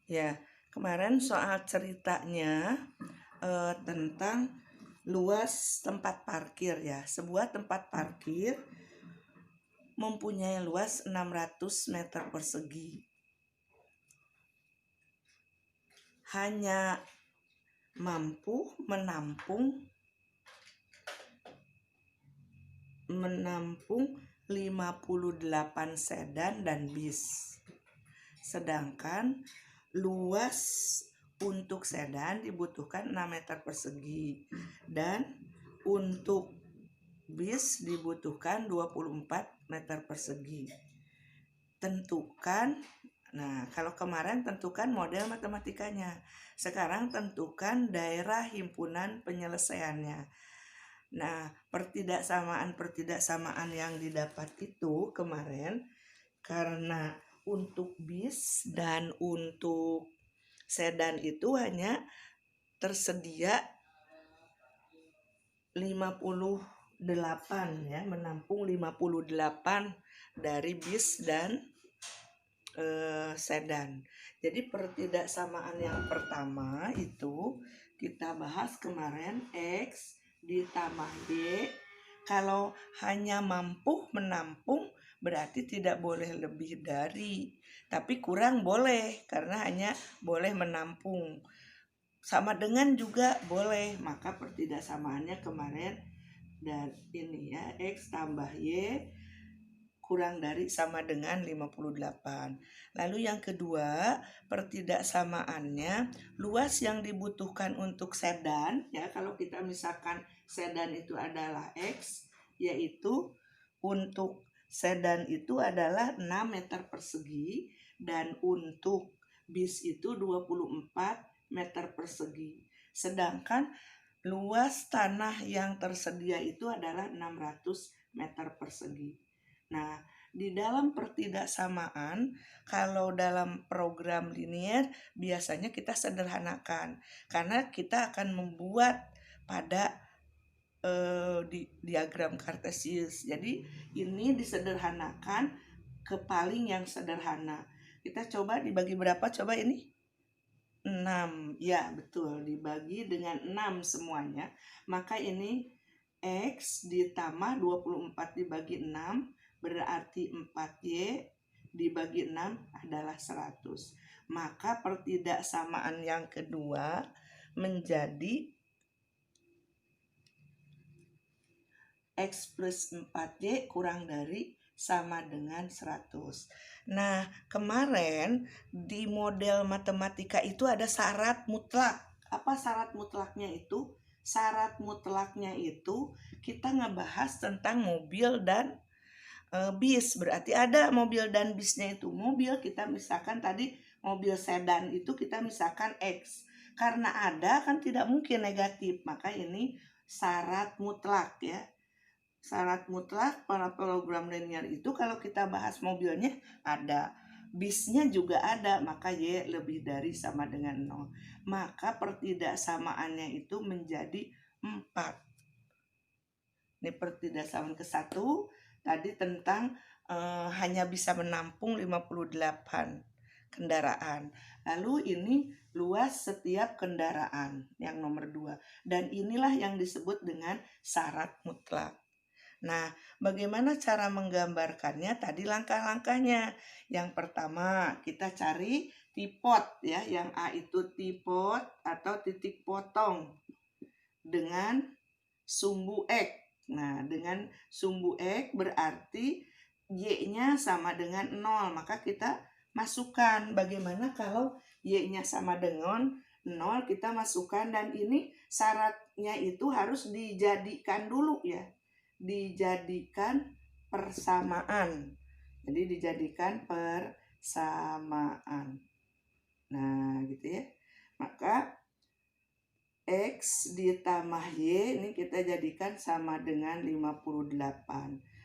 Ya, kemarin soal ceritanya tentang luas tempat parkir ya. Sebuah tempat parkir mempunyai luas 600 meter persegi. Hanya mampu menampung 58 sedan dan bis. Sedangkan luas untuk sedan dibutuhkan 6 meter persegi dan untuk bis dibutuhkan 24 meter persegi. Tentukan, nah kalau kemarin tentukan model matematikanya, sekarang tentukan daerah himpunan penyelesaiannya. Nah, pertidaksamaan yang didapat itu kemarin karena untuk bis dan untuk sedan itu hanya tersedia 58 ya, menampung 58 dari bis dan sedan. Jadi pertidaksamaan yang pertama itu kita bahas kemarin X ditambah Y. Kalau hanya mampu menampung berarti tidak boleh lebih dari, tapi kurang boleh karena hanya boleh menampung. Sama dengan juga boleh, maka pertidaksamaannya kemarin dan ini ya, X tambah Y kurang dari sama dengan 58. Lalu yang kedua, pertidaksamaannya luas yang dibutuhkan untuk sedan ya, kalau kita misalkan sedan itu adalah X, yaitu untuk sedan itu adalah 6 meter persegi dan untuk bis itu 24 meter persegi. Sedangkan luas tanah yang tersedia itu adalah 600 meter persegi. Nah, di dalam pertidaksamaan, kalau dalam program linier biasanya kita sederhanakan karena kita akan membuat pada diagram kartesius. Jadi ini disederhanakan ke paling yang sederhana. Kita coba dibagi berapa? Coba ini 6. Ya, betul, dibagi dengan 6 semuanya. Maka ini X ditambah 24 dibagi 6 berarti 4Y dibagi 6 adalah 100. Maka pertidaksamaan yang kedua menjadi X plus 4Y kurang dari sama dengan 100. Nah, kemarin di model matematika itu ada syarat mutlak. Apa syarat mutlaknya itu? Syarat mutlaknya itu kita ngebahas tentang mobil dan bis. Berarti ada mobil dan bisnya itu. Mobil kita misalkan tadi mobil sedan itu kita misalkan X. Karena ada kan tidak mungkin negatif. Maka ini syarat mutlak ya. Syarat mutlak pada program linear itu kalau kita bahas mobilnya ada, bisnya juga ada, maka Y lebih dari sama dengan 0. Maka pertidaksamaannya itu menjadi 4. Ini pertidaksamaan ke-1 tadi tentang hanya bisa menampung 58 kendaraan. Lalu ini luas setiap kendaraan yang nomor 2. Dan inilah yang disebut dengan syarat mutlak. Nah, bagaimana cara menggambarkannya? Tadi langkah-langkahnya. Yang pertama, kita cari tipot ya. Yang A itu tipot atau titik potong dengan sumbu X. Nah, dengan sumbu X berarti Y-nya sama dengan 0. Maka kita masukkan. Bagaimana kalau Y-nya sama dengan 0, kita masukkan. Dan ini syaratnya itu harus dijadikan dulu ya. Dijadikan persamaan. Jadi dijadikan persamaan. Nah, gitu ya. Maka X ditambah Y ini kita jadikan sama dengan 58.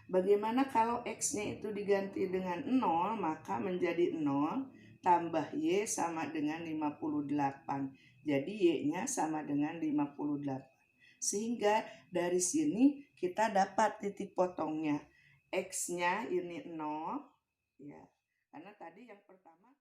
Bagaimana kalau X-nya itu diganti dengan 0, maka menjadi 0 tambah Y sama dengan 58. Jadi Y-nya sama dengan 58. Sehingga dari sini kita dapat titik potongnya. X-nya ini 0 ya. Karena tadi yang pertama